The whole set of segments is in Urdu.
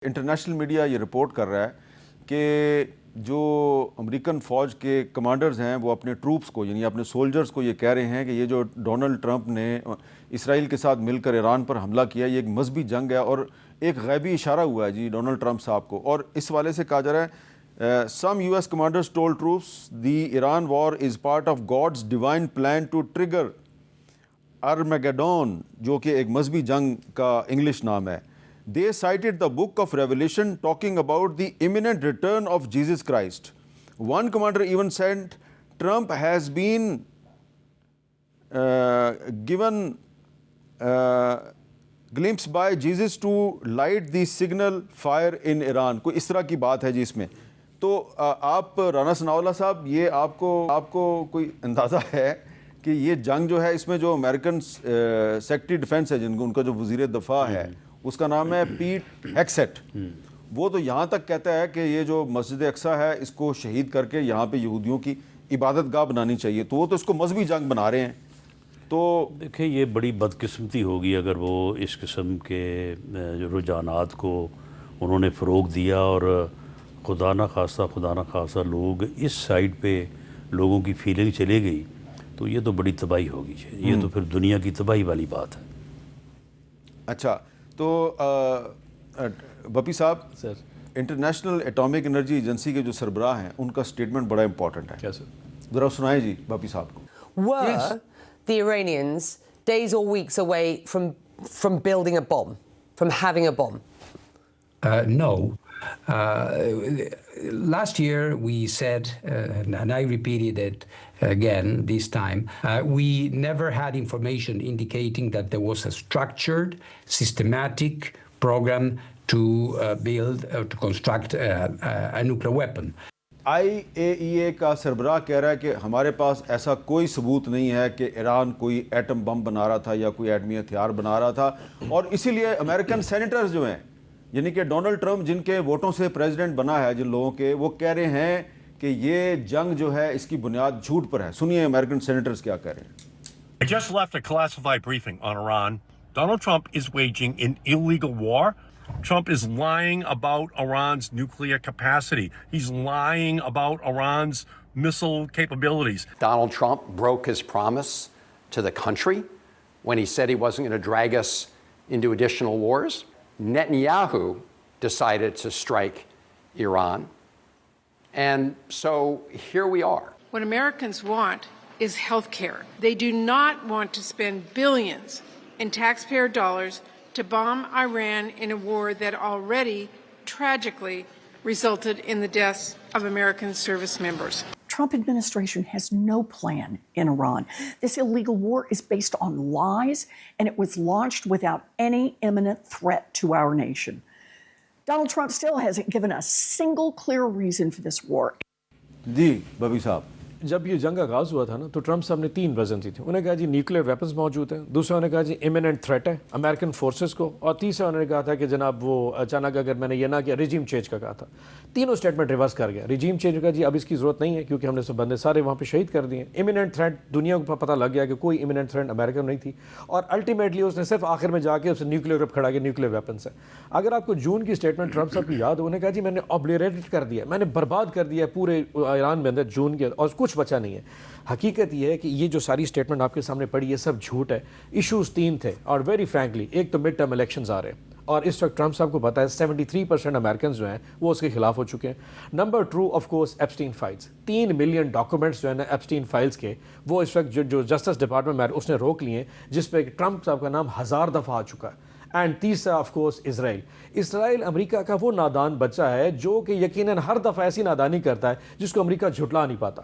انٹرنیشنل میڈیا یہ رپورٹ کر رہا ہے کہ جو امریکن فوج کے کمانڈرز ہیں وہ اپنے ٹروپس کو یعنی اپنے سولجرز کو یہ کہہ رہے ہیں کہ یہ جو ڈونلڈ ٹرمپ نے اسرائیل کے ساتھ مل کر ایران پر حملہ کیا یہ ایک مذہبی جنگ ہے، اور ایک غیبی اشارہ ہوا ہے جی ڈونلڈ ٹرمپ صاحب کو، اور اس والے سے کہا جا رہا ہے سم US commanders told troops the Iran war is part of God's divine plan to trigger Armageddon، جو کہ ایک مذہبی جنگ کا انگلش نام ہے۔ They cited the book of Revelation talking about the imminent return of Jesus Christ. One commander even said Trump has been given glimpse by Jesus to light the signal fire in Iran. کوئی اس طرح کی بات ہے جی اس میں۔ تو آپ رانا ثناء اللہ صاحب، یہ آپ کو کوئی اندازہ ہے کہ یہ جنگ جو ہے اس میں جو امریکن سیکرٹری ڈیفنس ہے ان کا جو وزیر دفاع ہے اس کا نام ہے پیٹ ہیکسیٹ، وہ تو یہاں تک کہتا ہے کہ یہ جو مسجد اقصیٰ ہے اس کو شہید کر کے یہاں پہ یہودیوں کی عبادت گاہ بنانی چاہیے، تو وہ تو اس کو مذہبی جنگ بنا رہے ہیں۔ تو دیکھیں یہ بڑی بدقسمتی ہوگی اگر وہ اس قسم کے جو رجحانات کو انہوں نے فروغ دیا اور خدا نہ خواستہ لوگ اس سائڈ پہ لوگوں کی فیلنگ چلے گئی تو یہ تو بڑی تباہی ہوگی، یہ تو پھر دنیا کی تباہی والی بات ہے۔ اچھا، تو بپی صاحب، سر انٹرنیشنل ایٹامک انرجی ایجنسی کے جو سربراہ ہیں ان کا سٹیٹمنٹ بڑا امپورٹنٹ ہے، کیا سر؟ ذرا سنائیں جی بپی صاحب کو۔ Were the Iranians days or weeks away from building a bomb, from having a bomb? No. Last year we said, and I repeated it again this time, we never had information indicating that there was a structured, systematic program to build, to construct a nuclear weapon. IAEA کا سربراہ کہہ رہا ہے کہ ہمارے پاس ایسا کوئی ثبوت نہیں ہے کہ ایران کوئی ایٹم بم بنا رہا تھا یا کوئی ایٹمی ہتھیار بنا رہا تھا، اور اسی لیے امریکن سینیٹرز جو ہیں یعنی کہ ڈونلڈ ٹرمپ جن کے ووٹوں سے پریزیڈنٹ بنا ہے جن لوگوں کے، وہ کہہ رہے ہیں کہ یہ جنگ جو ہے اس کی بنیاد جھوٹ پر ہے۔ سنیے امریکن سینیٹرز کیا کہہ رہے ہیں۔ I just left a classified briefing on Iran. Donald Trump is waging an illegal war. Trump is lying about Iran's nuclear capacity. He's lying about Iran's missile capabilities. Donald Trump broke his promise to the country when he said he wasn't going to drag us into additional wars. Netanyahu decided to strike Iran. And so here we are. What Americans want is health care. They do not want to spend billions in taxpayer dollars to bomb Iran in a war that already tragically resulted in the deaths of American service members. Trump administration has no plan in Iran. This illegal war is based on lies, and it was launched without any imminent threat to our nation. Donald Trump still hasn't given a single clear reason for this war. جی ببی صاحب، جب یہ جنگ آغاز ہوا تھا نا تو ٹرمپ صاحب نے 3 ورژن دی تھی۔ انہوں نے کہا جی نیوکلیر ویپنز موجود ہیں، دوسرا انہوں نے کہا جی امیمنٹ تھریٹ ہے امریکن فورسز کو، اور تیسرا انہوں نے کہا تھا کہ جناب وہ اچانک اگر میں نے یہ نہ کیا ریجیم چینج کا کہا تھا۔ تینوں سٹیٹمنٹ ریورس کر گیا۔ ریجیم چینج کا جی اب اس کی ضرورت نہیں ہے کیونکہ ہم نے سب بندے سارے وہاں پہ شہید کر دیے۔ امیمنٹ تھریٹ دنیا کو پتہ لگ گیا کہ کوئی امیمنٹ تھریٹ امریکہ میں نہیں تھی، اور الٹیمیٹلی اس نے صرف آخر میں جا کے اسے نیوکلیر ویپن کھڑا کیا، نیوکلیر ویپنس ہے۔ اگر آپ کو جون کی سٹیٹمنٹ ٹرمپ صاحب کی یاد ہو، انہوں نے کہا جی میں نے اوبلیریٹڈ کر دیا، میں نے برباد کر دیا پورے ایران میں اندر جون کے، اور کچھ بچا نہیں ہے۔ حقیقت یہ ہے کہ یہ جو ساری سٹیٹمنٹ آپ کے سامنے پڑی ہے سب جھوٹ ہے۔ ایشوز 3 تھے، اور ویری فرینکلی ایک تو مڈ ٹرم الیکشنز آ رہے ہیں، اور اس وقت ٹرمپ صاحب کو پتا ہے 73% امریکنز جو ہیں وہ اس کے خلاف ہو چکے ہیں۔ Number 2 of course Epstein files, 3 million documents جو ہیں نا ایپسٹین فائلز کے، وہ اس وقت جو جسٹس ڈپارٹمنٹ میں اس نے روک لیے ہیں، جس پہ ٹرمپ صاحب کا نام 1000 دفعہ آ چکا ہے۔ اینڈ تیسرا آف کورس اسرائیل امریکہ کا وہ نادان بچہ ہے جو کہ یقیناً ہر دفعہ ایسی نادانی کرتا ہے جس کو امریکہ جھٹلا نہیں پاتا۔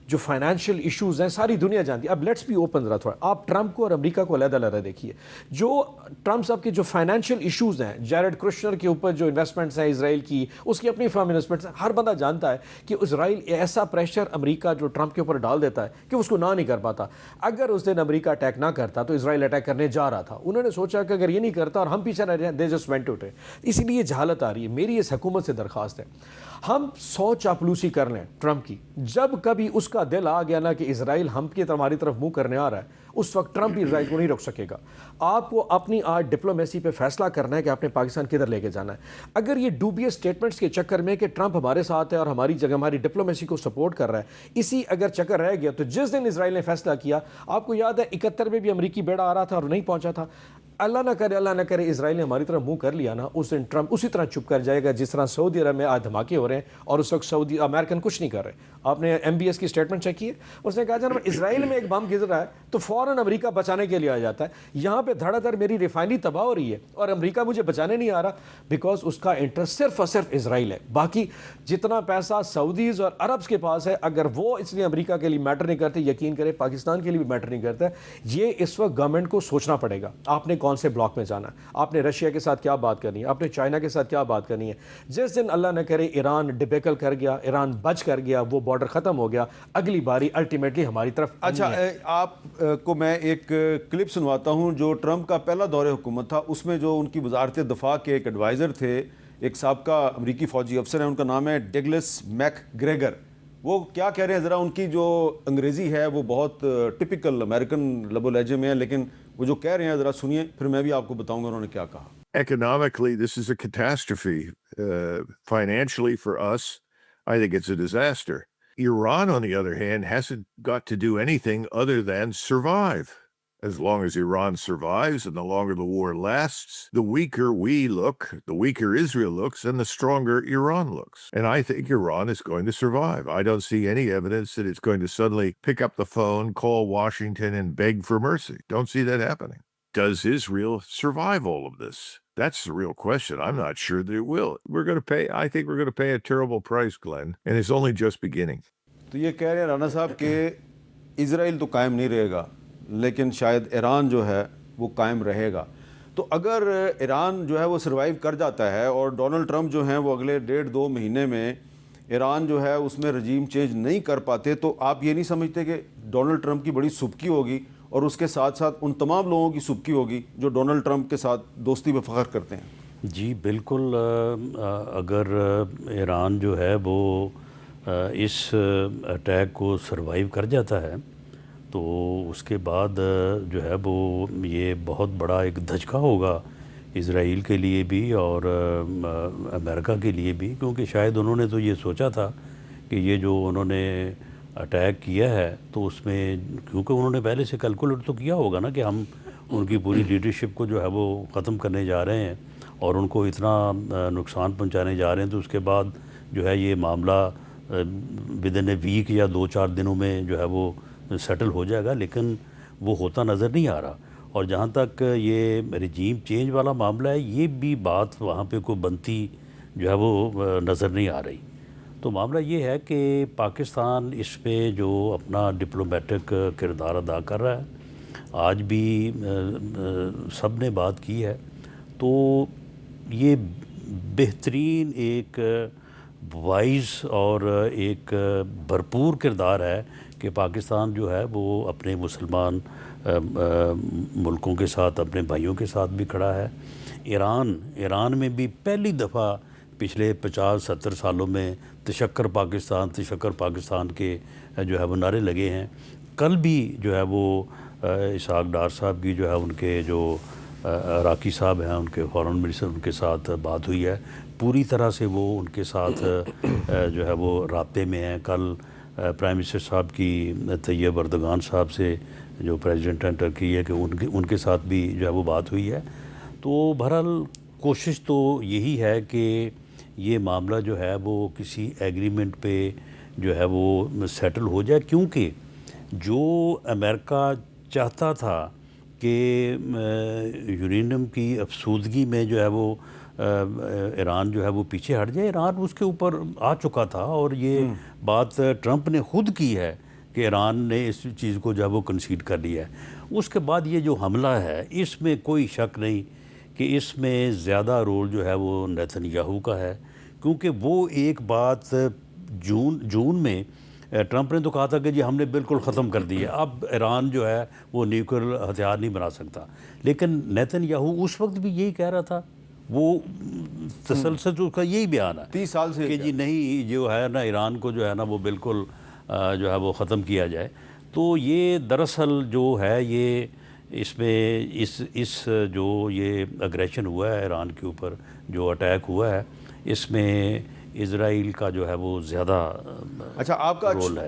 جو فائنینشیل ایشوز ہیں ساری دنیا جانتی ہے۔ اب لیٹس بی اوپن ذرا تھوڑا، آپ ٹرمپ کو اور امریکہ کو علیحدہ علیحدہ دیکھیے۔ جو ٹرمپ صاحب کے جو فائنینشیل ایشوز ہیں، جیرڈ کرشنر کے اوپر جو انویسٹمنٹس ہیں اسرائیل کی، اس کی اپنی فرم انویسٹمنٹس ہیں، ہر بندہ جانتا ہے کہ اسرائیل ایسا پریشر امریکہ جو ٹرمپ کے اوپر ڈال دیتا ہے کہ اس کو نہ نہیں کر پاتا۔ اگر اس دن امریکہ اٹیک نہ کرتا تو اسرائیل اٹیک کرنے جا رہا تھا، انہوں نے سوچا کہ اگر یہ نہیں کرتا اور ہم پیچھے رہ جائیں، they just went to it. اسی لیے جہالت آ رہی ہے۔ میری اس حکومت سے درخواست ہے ہم 100 چاپلوسی کر لیں ٹرمپ کی، جب کبھی اس کا کا دل آ گیا نا کہ اسرائیل ہم کی ہماری طرف منہ کرنے آ رہا ہے, اس وقت ٹرمپ بھی اسرائیل کو نہیں روک سکے گا. آپ کو اپنی آج ڈپلومیسی پہ فیصلہ کرنا ہے کہ آپ نے پاکستان کدھر لے کے جانا ہے. اگر یہ ڈوبیس سٹیٹمنٹس کے چکر میں کہ ٹرمپ ہمارے ساتھ ہے اور ہماری جگہ ہماری ڈپلومیسی کو سپورٹ کر رہا ہے, اسی اگر چکر رہ گیا, تو جس دن اسرائیل نے فیصلہ کیا, آپ کو یاد ہے 71 میں بھی امریکی بیڑا آ رہا تھا اور نہیں پہنچا تھا. اللہ نہ کرے اسرائیل نے ہماری طرف منہ کر لیا نا, اس دن ٹرمپ اسی طرح چپ کر جائے گا جس طرح سعودی عرب میں آج دھماکے ہو رہے ہیں اور اس وقت سعودی امریکن کچھ نہیں کر رہے. آپ نے ایم بی ایس کی سٹیٹمنٹ چیک کی ہے, اس نے کہا جناب اسرائیل میں ایک بم گر رہا ہے تو فوراً امریکہ بچانے کے لیے آ جاتا ہے. یہاں پہ دھڑا دھڑ میری ریفائنری تباہ ہو رہی ہے اور امریکہ مجھے بچانے نہیں آ رہا, بیکاز اس کا انٹرسٹ صرف اور صرف اسرائیل ہے. باقی جتنا پیسہ سعودیز اور عربز کے پاس ہے, اگر وہ اس لیے امریکہ کے لیے میٹر نہیں کرتے, یقین کرے پاکستان کے لیے بھی میٹر نہیں کرتا. یہ اس وقت گورنمنٹ کو سوچنا پڑے گا آپ نے کون سے بلاک میں جانا, آپ نے رشیا کے ساتھ کیا بات کرنی ہے, آپ نے چائنا کے ساتھ کیا بات کرنی ہے. جس دن اللہ نہ کرے ایران ڈبیکل کر گیا, ایران بچ کر گیا, وہ بارڈر ختم ہو گیا, اگلی باری الٹیمیٹلی ہماری طرف. اچھا, آپ کو میں ایک کلپ سنواتا ہوں جو ٹرمپ کا پہلا دور حکومت تھا, اس میں جو ان کی وزارت دفاع کے ایک ایڈوائزر تھے, ایک سابقہ امریکی فوجی افسر ہیں, ان کا نام ہے ڈگلس میک گریگر. وہ کیا کہہ رہے ہیں, ذرا ان کی جو انگریزی ہے وہ بہت ٹپیکل امریکن لب و لہجے میں ہے, لیکن وہ جو کہہ رہے ہیں ذرا سنیے, پھر میں بھی آپ کو بتاؤں گا انہوں نے کیا کہا. Economically, this is a catastrophe. Financially for us, I think it's a disaster. Iran, on the other hand, hasn't got to do anything other than survive. As long as Iran survives and the longer the war lasts, the weaker we look, the weaker Israel looks, and the stronger Iran looks. And I think Iran is going to survive. I don't see any evidence that it's going to suddenly pick up the phone, call Washington, and beg for mercy. Don't see that happening. Does Israel survive all of this? That's the real question. I'm not sure that it will. I think we're going to pay a terrible price, Glenn, and it's only just beginning. تو یہ کہہ رہے ہیں رانا صاحب کہ اسرائیل تو قائم نہیں رہے گا, لیکن شاید ایران جو ہے وہ قائم رہے گا. تو اگر ایران جو ہے وہ سروائیو کر جاتا ہے اور ڈونلڈ ٹرمپ جو ہیں وہ اگلے 1.5-2 مہینے میں ایران جو ہے اس میں رجیم چینج نہیں کر پاتے, تو آپ یہ نہیں سمجھتے کہ ڈونلڈ ٹرمپ کی بڑی سبکی ہوگی اور اس کے ساتھ ساتھ ان تمام لوگوں کی سبکی ہوگی جو ڈونلڈ ٹرمپ کے ساتھ دوستی پہ فخر کرتے ہیں؟ جی بالکل. اگر ایران جو ہے وہ اس اٹیک کو سروائیو کر جاتا ہے تو اس کے بعد جو ہے وہ یہ بہت بڑا ایک دھچکا ہوگا اسرائیل کے لیے بھی اور امریکہ کے لیے بھی, کیونکہ شاید انہوں نے تو یہ سوچا تھا کہ یہ جو انہوں نے اٹیک کیا ہے تو اس میں, کیونکہ انہوں نے پہلے سے کیلکولیٹ تو کیا ہوگا نا کہ ہم ان کی پوری لیڈرشپ کو جو ہے وہ ختم کرنے جا رہے ہیں اور ان کو اتنا نقصان پہنچانے جا رہے ہیں, تو اس کے بعد جو ہے یہ معاملہ ودن اے ویک یا 2-4 دنوں میں جو ہے وہ سیٹل ہو جائے گا, لیکن وہ ہوتا نظر نہیں آ رہا. اور جہاں تک یہ رجیم چینج والا معاملہ ہے, یہ بھی بات وہاں پہ کوئی بنتی جو ہے وہ نظر نہیں آ رہی. تو معاملہ یہ ہے کہ پاکستان اس پہ جو اپنا ڈپلومیٹک کردار ادا کر رہا ہے, آج بھی سب نے بات کی ہے, تو یہ بہترین ایک وائز اور ایک بھرپور کردار ہے کہ پاکستان جو ہے وہ اپنے مسلمان ملکوں کے ساتھ, اپنے بھائیوں کے ساتھ بھی کھڑا ہے. ایران میں بھی پہلی دفعہ پچھلے 50-70 سالوں میں تشکر پاکستان کے جو ہے وہ نعرے لگے ہیں. کل بھی جو ہے وہ اسحاق ڈار صاحب کی جو ہے ان کے جو راکی صاحب ہیں ان کے فارن منسٹر, ان کے ساتھ بات ہوئی ہے, پوری طرح سے وہ ان کے ساتھ جو ہے وہ رابطے میں ہیں. کل پرائم منسٹر صاحب کی طیب اردگان صاحب سے جو پریزیڈنٹ ہیں ٹرکی ہے کہ ان کے ساتھ بھی جو ہے وہ بات ہوئی ہے. تو بہرحال کوشش تو یہی ہے کہ یہ معاملہ جو ہے وہ کسی ایگریمنٹ پہ جو ہے وہ سیٹل ہو جائے, کیونکہ جو امریکہ چاہتا تھا کہ یورینیم کی افسودگی میں جو ہے وہ ایران جو ہے وہ پیچھے ہٹ جائے, ایران اس کے اوپر آ چکا تھا اور یہ بات ٹرمپ نے خود کی ہے کہ ایران نے اس چیز کو جو ہے وہ کنسیڈ کر لیا ہے. اس کے بعد یہ جو حملہ ہے اس میں کوئی شک نہیں کہ اس میں زیادہ رول جو ہے وہ نیتن یاہو کا ہے, کیونکہ وہ ایک بات جون میں ٹرمپ نے تو کہا تھا کہ جی ہم نے بالکل ختم کر دی ہے, اب ایران جو ہے وہ نیوکلیئر ہتھیار نہیں بنا سکتا, لیکن نیتن یاہو اس وقت بھی یہی کہہ رہا تھا, وہ تسلسل اس کا یہی بیان ہے 30 سال سے کہ جی نہیں جو ہے نا ایران کو جو ہے نا وہ بالکل جو ہے وہ ختم کیا جائے. تو یہ دراصل جو ہے یہ اس میں اس جو یہ اگریشن ہوا ہے ایران کے اوپر جو اٹیک ہوا ہے اس میں اسرائیل کا جو ہے وہ زیادہ اچھا آپ کا رول ہے.